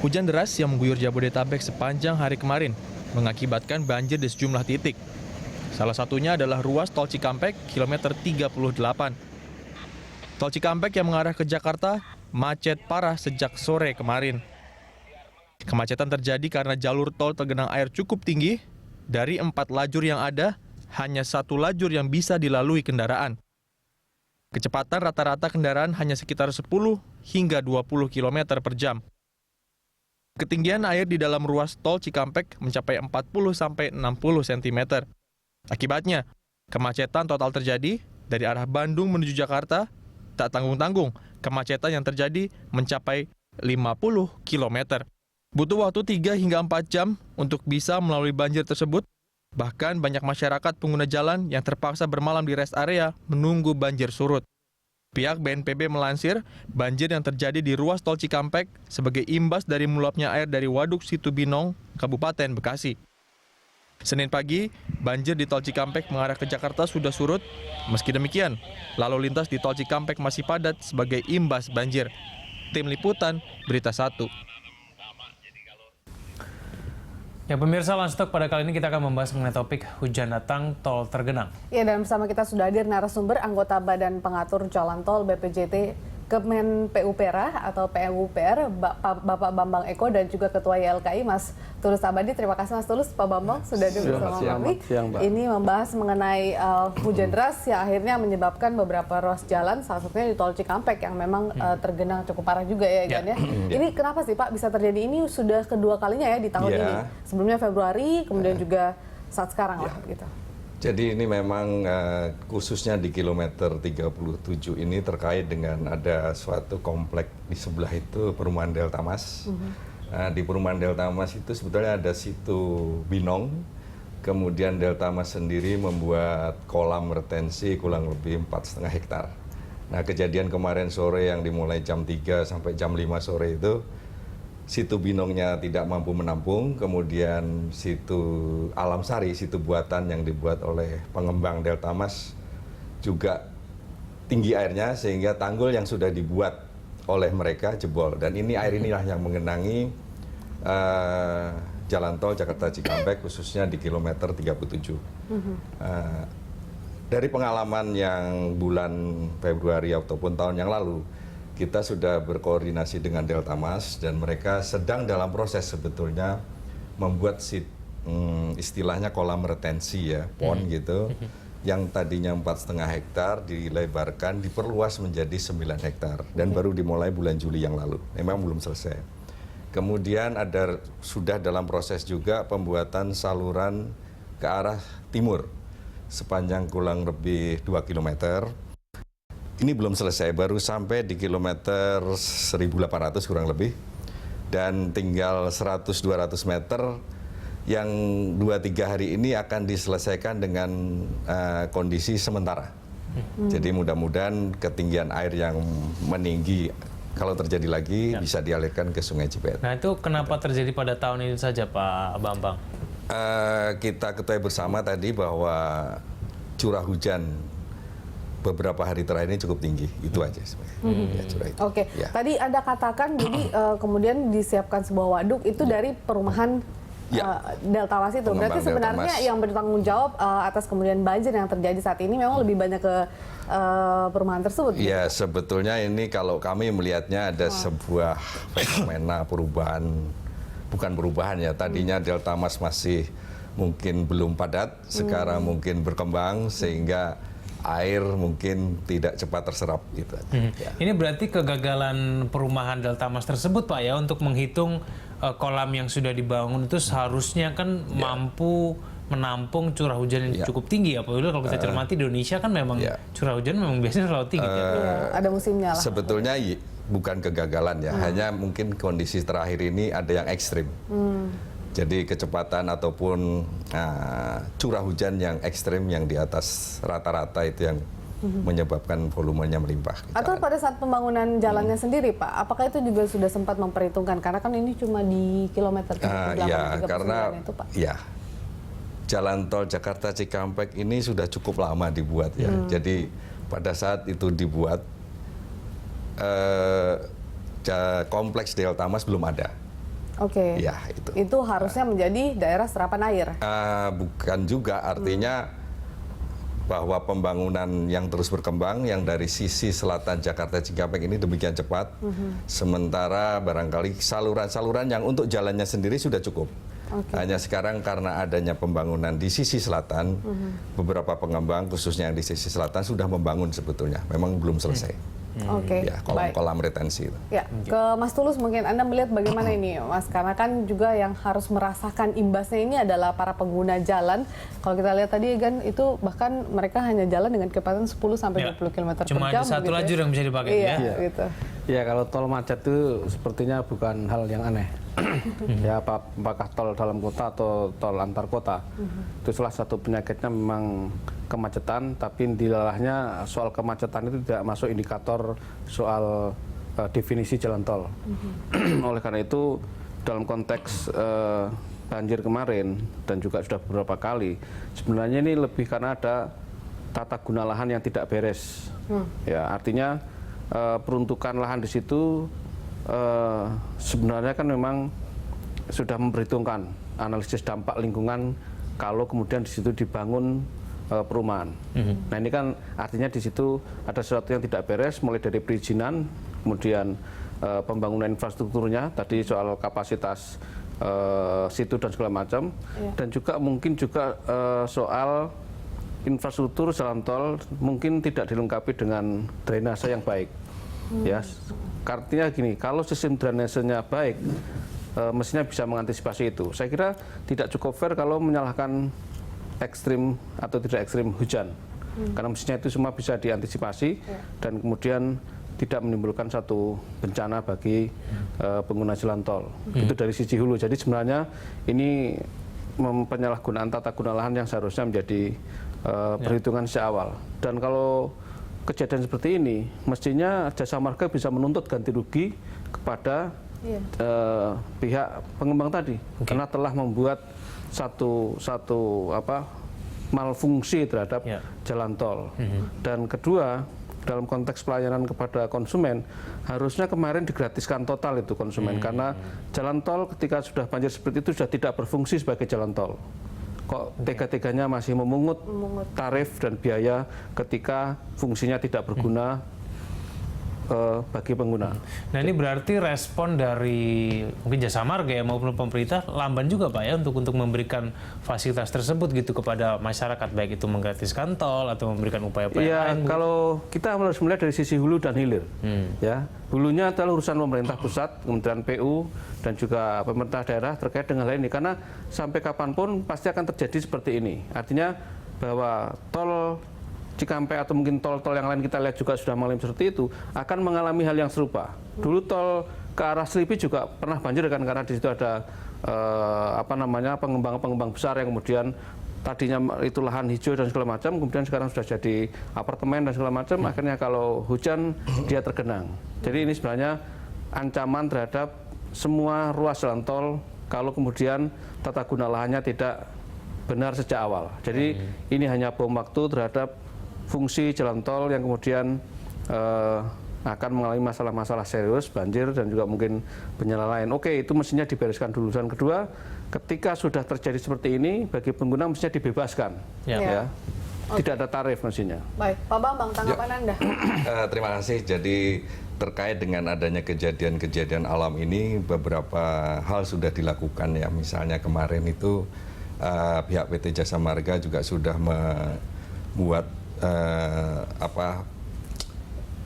Hujan deras yang mengguyur Jabodetabek sepanjang hari kemarin mengakibatkan banjir di sejumlah titik. Salah satunya adalah ruas Tol Cikampek, kilometer 38. Tol Cikampek yang mengarah ke Jakarta macet parah sejak sore kemarin. Kemacetan terjadi karena jalur tol tergenang air cukup tinggi. Dari 4 lajur yang ada, hanya 1 lajur yang bisa dilalui kendaraan. Kecepatan rata-rata kendaraan hanya sekitar 10 hingga 20 km per jam. Ketinggian air di dalam ruas tol Cikampek mencapai 40-60 cm. Akibatnya, kemacetan total terjadi dari arah Bandung menuju Jakarta. Tak tanggung-tanggung, kemacetan yang terjadi mencapai 50 km. Butuh waktu 3 hingga 4 jam untuk bisa melalui banjir tersebut. Bahkan banyak masyarakat pengguna jalan yang terpaksa bermalam di rest area menunggu banjir surut. Pihak BNPB melansir, banjir yang terjadi di ruas tol Cikampek sebagai imbas dari meluapnya air dari Waduk Situbinong, Kabupaten Bekasi. Senin pagi, banjir di tol Cikampek mengarah ke Jakarta sudah surut. Meski demikian, lalu lintas di tol Cikampek masih padat sebagai imbas banjir. Tim Liputan, Berita 1. Ya pemirsa, Landstalk pada kali ini kita akan membahas mengenai topik hujan datang tol tergenang. Ya, dan bersama kita sudah hadir narasumber anggota Badan Pengatur Jalan Tol BPJT Kemen PUPR atau PUPR Bapak Bambang Eko dan juga Ketua YLKI Mas Tulus Abadi. Terima kasih Mas Tulus, Pak Bambang sudah duduk bersama kami. Ini membahas mengenai hujan deras yang akhirnya menyebabkan beberapa ruas jalan, salah satunya di tol Cikampek yang memang tergenang cukup parah juga ya, Gan ya. Ini kenapa sih Pak bisa terjadi? Ini sudah kedua kalinya ya di tahun ini. Sebelumnya Februari, kemudian juga saat sekarang lah gitu. Jadi ini memang khususnya di kilometer 37 ini terkait dengan ada suatu komplek di sebelah itu perumahan Delta Mas. Di perumahan Delta Mas itu sebetulnya ada situ Binong, kemudian Delta Mas sendiri membuat kolam retensi kurang lebih 4,5 hektar. Nah kejadian kemarin sore yang dimulai jam 3 sampai jam 5 sore itu, situ Binongnya tidak mampu menampung, kemudian situ Alam Sari, situ buatan yang dibuat oleh pengembang Delta Mas juga tinggi airnya sehingga tanggul yang sudah dibuat oleh mereka jebol. Dan ini air inilah yang mengenangi jalan tol Jakarta Cikampek khususnya di kilometer 37. Dari pengalaman yang bulan Februari ataupun tahun yang lalu, kita sudah berkoordinasi dengan Delta Mas dan mereka sedang dalam proses sebetulnya membuat istilahnya kolam retensi ya, pond gitu, yang tadinya 4,5 hektar dilebarkan, diperluas menjadi 9 hektar dan baru dimulai bulan Juli yang lalu. Memang belum selesai. Kemudian sudah dalam proses juga pembuatan saluran ke arah timur sepanjang kurang lebih 2 km. Ini belum selesai, baru sampai di kilometer 1.800 kurang lebih. Dan tinggal 100-200 meter yang 2-3 hari ini akan diselesaikan dengan kondisi sementara. Jadi mudah-mudahan ketinggian air yang meninggi, kalau terjadi lagi bisa dialirkan ke Sungai Cipet. Nah itu kenapa terjadi pada tahun ini saja Pak Bambang? Kita ketahui bersama tadi bahwa curah hujan beberapa hari terakhir ini cukup tinggi, itu aja sebenarnya. Oke, tadi Anda katakan jadi kemudian disiapkan sebuah waduk itu dari perumahan Delta Mas itu. Berarti sebenarnya yang bertanggung jawab atas kemudian banjir yang terjadi saat ini memang lebih banyak ke perumahan tersebut. Iya, sebetulnya ini kalau kami melihatnya ada sebuah fenomena perubahan, bukan perubahan ya. Tadinya Delta Mas masih mungkin belum padat, sekarang mungkin berkembang sehingga air mungkin tidak cepat terserap gitu. Ini berarti kegagalan perumahan Delta Mas tersebut Pak ya untuk menghitung kolam yang sudah dibangun itu seharusnya kan mampu menampung curah hujan yang cukup tinggi. Apabila kalau kita cermati di Indonesia kan memang curah hujan memang biasanya selalu tinggi. Ada musimnya lah. Sebetulnya bukan kegagalan ya, hanya mungkin kondisi terakhir ini ada yang ekstrim. Jadi kecepatan ataupun curah hujan yang ekstrim yang di atas rata-rata itu yang menyebabkan volumenya melimpah. Atau pada saat pembangunan jalannya sendiri Pak, apakah itu juga sudah sempat memperhitungkan? Karena kan ini cuma di kilometer 38 karena itu Pak. Jalan tol Jakarta Cikampek ini sudah cukup lama dibuat ya. Jadi pada saat itu dibuat kompleks Delta Mas belum ada. Oke. Ya, itu. Itu harusnya menjadi daerah serapan air. Bukan juga, artinya bahwa pembangunan yang terus berkembang, yang dari sisi selatan Jakarta Cikampek ini demikian cepat, sementara barangkali saluran-saluran yang untuk jalannya sendiri sudah cukup. Hanya sekarang karena adanya pembangunan di sisi selatan, beberapa pengembang khususnya yang di sisi selatan sudah membangun sebetulnya, memang belum selesai. Oke, Ya, kolam retensi itu. Ya, ke Mas Tulus mungkin Anda melihat bagaimana ini, Mas? Karena kan juga yang harus merasakan imbasnya ini adalah para pengguna jalan. Kalau kita lihat tadi kan itu bahkan mereka hanya jalan dengan kecepatan 10 sampai 20 km per jam. Cuma ada satu gitu lajur yang bisa dipakai Iya, ya. gitu. Ya, kalau tol macet itu sepertinya bukan hal yang aneh. Ya, apakah tol dalam kota atau tol antar kota. Itu salah satu penyakitnya memang kemacetan, tapi dilalahnya soal kemacetan itu tidak masuk indikator soal definisi jalan tol. Oleh karena itu, dalam konteks banjir kemarin dan juga sudah beberapa kali, sebenarnya ini lebih karena ada tata guna lahan yang tidak beres. Ya, artinya peruntukan lahan di situ sebenarnya kan memang sudah memperhitungkan analisis dampak lingkungan kalau kemudian di situ dibangun perumahan. Nah, ini kan artinya di situ ada sesuatu yang tidak beres, mulai dari perizinan, kemudian pembangunan infrastrukturnya, tadi soal kapasitas situ dan segala macam, dan juga mungkin juga soal infrastruktur jalan tol mungkin tidak dilengkapi dengan drainase yang baik. Ya, artinya gini, kalau sistem drainasenya baik, mestinya bisa mengantisipasi itu. Saya kira tidak cukup fair kalau menyalahkan ekstrim atau tidak ekstrim hujan, karena mestinya itu semua bisa diantisipasi dan kemudian tidak menimbulkan satu bencana bagi pengguna jalan tol. Itu dari sisi hulu. Jadi sebenarnya ini penyalahgunaan tata guna lahan yang seharusnya menjadi perhitungan sejak awal. Dan kalau kejadian seperti ini, mestinya Jasa Marga bisa menuntut ganti rugi kepada pihak pengembang tadi, karena telah membuat satu malfungsi terhadap jalan tol. Dan kedua, dalam konteks pelayanan kepada konsumen, harusnya kemarin digratiskan total itu konsumen, karena jalan tol ketika sudah banjir seperti itu sudah tidak berfungsi sebagai jalan tol. Kok tega-teganya masih memungut tarif dan biaya ketika fungsinya tidak berguna bagi pengguna. Nah, ini berarti respon dari mungkin Jasa Marga ya maupun pemerintah lamban juga Pak ya untuk memberikan fasilitas tersebut gitu kepada masyarakat, baik itu menggratiskan tol atau memberikan upaya-upaya lain. Kalau kita harus melihat dari sisi hulu dan hilir, ya, hulunya adalah urusan pemerintah pusat, Kementerian PU dan juga pemerintah daerah terkait dengan hal ini, karena sampai kapanpun pasti akan terjadi seperti ini. Artinya bahwa tol Cikampek atau mungkin tol-tol yang lain kita lihat juga sudah mengalami seperti itu, akan mengalami hal yang serupa. Dulu tol ke arah Selipi juga pernah banjir kan, karena di situ ada pengembang-pengembang besar yang kemudian tadinya itu lahan hijau dan segala macam, kemudian sekarang sudah jadi apartemen dan segala macam, akhirnya kalau hujan dia tergenang. Jadi ini sebenarnya ancaman terhadap semua ruas jalan tol kalau kemudian tata guna lahannya tidak benar sejak awal. Jadi ini hanya bom waktu terhadap fungsi jalan tol yang kemudian akan mengalami masalah-masalah serius, banjir dan juga mungkin bencana lain. Oke, itu mestinya dibereskan dulu. Dan kedua, ketika sudah terjadi seperti ini, bagi pengguna mestinya dibebaskan. Ya. Tidak ada tarif mestinya. Baik, Pak Bambang, tanggapan Anda? Terima kasih. Jadi terkait dengan adanya kejadian-kejadian alam ini, beberapa hal sudah dilakukan ya. Misalnya kemarin itu pihak PT Jasa Marga juga sudah membuat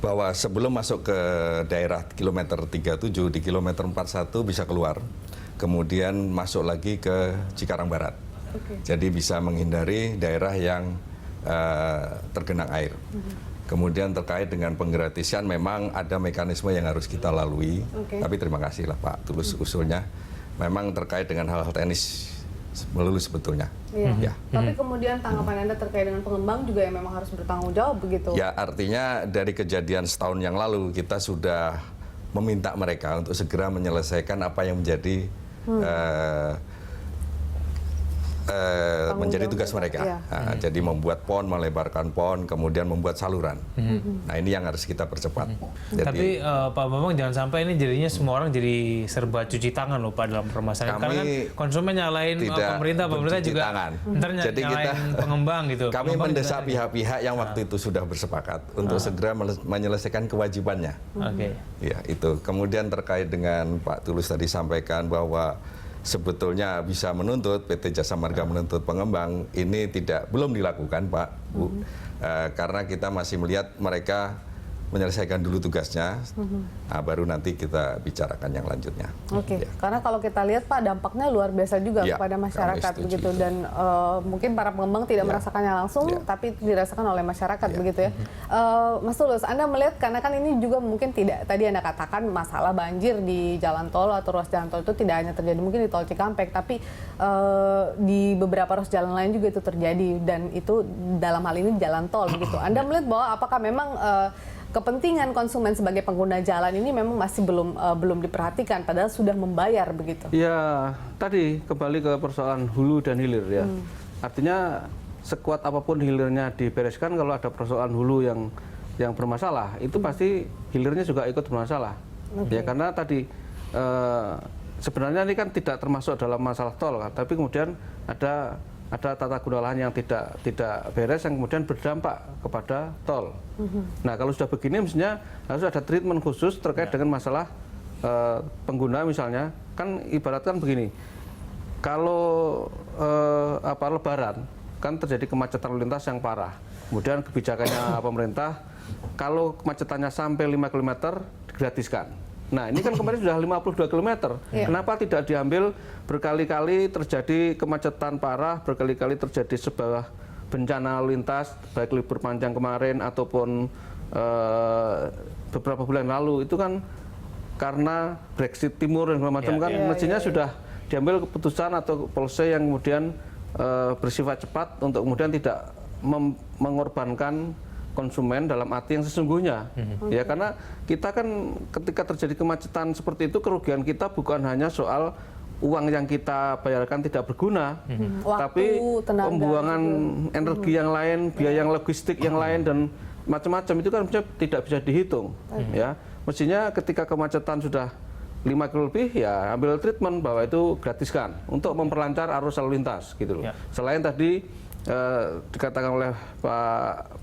bahwa sebelum masuk ke daerah kilometer 37 di kilometer 41 bisa keluar, kemudian masuk lagi ke Cikarang Barat. Jadi bisa menghindari daerah yang tergenang air. Kemudian terkait dengan penggratisan memang ada mekanisme yang harus kita lalui, tapi terima kasih lah Pak Tulus usulnya. Memang terkait dengan hal-hal teknis melulu sebetulnya. Ya. Tapi kemudian tanggapan Anda terkait dengan pengembang juga yang memang harus bertanggung jawab begitu? Ya, artinya dari kejadian setahun yang lalu kita sudah meminta mereka untuk segera menyelesaikan apa yang menjadi menjadi tugas mereka. Iya. Nah, jadi membuat pon, melebarkan pon, kemudian membuat saluran. Nah, ini yang harus kita percepat. Tapi Pak Bambang jangan sampai ini jadinya semua orang jadi serba cuci tangan loh Pak dalam permasalahan. Kami Karena kan konsumen nyalain pemerintah bercuci juga tangan. ntar Jadi nyalain pengembang gitu. Kami Pengembang mendesak juga- pihak-pihak yang waktu itu sudah bersepakat untuk segera menyelesaikan kewajibannya. Oke. Ya, itu. Kemudian terkait dengan Pak Tulus tadi sampaikan bahwa sebetulnya bisa menuntut PT Jasa Marga menuntut pengembang, ini belum dilakukan Pak Bu. Karena kita masih melihat mereka menyelesaikan dulu tugasnya, nah, baru nanti kita bicarakan yang lanjutnya. Oke, Ya. karena kalau kita lihat Pak dampaknya luar biasa juga Ya, kepada masyarakat kami setuju begitu itu. dan mungkin para pengembang tidak Ya. merasakannya langsung, Ya. tapi dirasakan oleh masyarakat Ya. begitu ya. Mas Tulus, Anda melihat karena kan ini juga mungkin tidak tadi Anda katakan masalah banjir di jalan tol atau ruas jalan tol itu tidak hanya terjadi mungkin di tol Cikampek, tapi di beberapa ruas jalan lain juga itu terjadi dan itu dalam hal ini jalan tol begitu. Anda melihat bahwa apakah memang kepentingan konsumen sebagai pengguna jalan ini memang masih belum diperhatikan padahal sudah membayar begitu. Ya, tadi kembali ke persoalan hulu dan hilir ya. Artinya sekuat apapun hilirnya dibereskan, kalau ada persoalan hulu yang bermasalah, itu pasti hilirnya juga ikut bermasalah. Ya, karena tadi sebenarnya ini kan tidak termasuk dalam masalah tol, tapi kemudian ada tata guna lahan yang tidak beres yang kemudian berdampak kepada tol. Nah, kalau sudah begini mestinya harus ada treatment khusus terkait dengan masalah pengguna misalnya. Kan ibaratkan begini, kalau Lebaran kan terjadi kemacetan lalu lintas yang parah. Kemudian kebijakannya pemerintah, kalau kemacetannya sampai 5 km digratiskan. Nah, ini kan kemarin sudah 52 km. Kenapa tidak diambil berkali-kali terjadi kemacetan parah, berkali-kali terjadi sebuah bencana lalu lintas, baik libur panjang kemarin ataupun beberapa bulan lalu. Itu kan karena Brexit Timur dan segala macam kan mestinya sudah diambil keputusan atau policy yang kemudian bersifat cepat untuk kemudian tidak mengorbankan konsumen dalam arti yang sesungguhnya. Ya, karena kita kan ketika terjadi kemacetan seperti itu, kerugian kita bukan hanya soal uang yang kita bayarkan tidak berguna, tapi Waktu, tenaga, pembuangan energi yang lain, biaya yang logistik yang lain dan macam-macam itu kan tidak bisa dihitung. Ya, mestinya ketika kemacetan sudah 5 kilo lebih, ya ambil treatment bahwa itu gratiskan untuk memperlancar arus lalu lintas gitu loh. Selain tadi dikatakan oleh Pak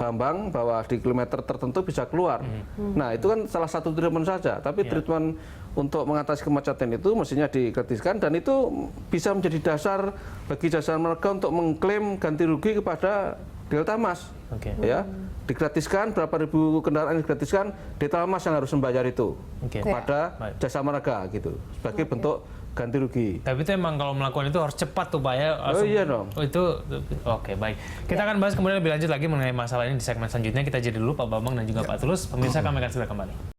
Bambang bahwa di kilometer tertentu bisa keluar. Nah, itu kan salah satu treatment saja, tapi treatment untuk mengatasi kemacetan itu mestinya digratiskan dan itu bisa menjadi dasar bagi Jasa Marga untuk mengklaim ganti rugi kepada Delta Mas. Ya, digratiskan berapa ribu kendaraan digratiskan, Delta Mas yang harus membayar itu kepada Jasa Marga gitu sebagai bentuk ganti rugi. Tapi itu emang kalau melakukan itu harus cepat tuh Pak ya. Oh iya dong. Oke, baik. Kita akan bahas kemudian lebih lanjut lagi mengenai masalah ini di segmen selanjutnya. Kita jeda dulu Pak Bambang dan juga Pak Tulus. Pemirsa, kami akan segera kembali.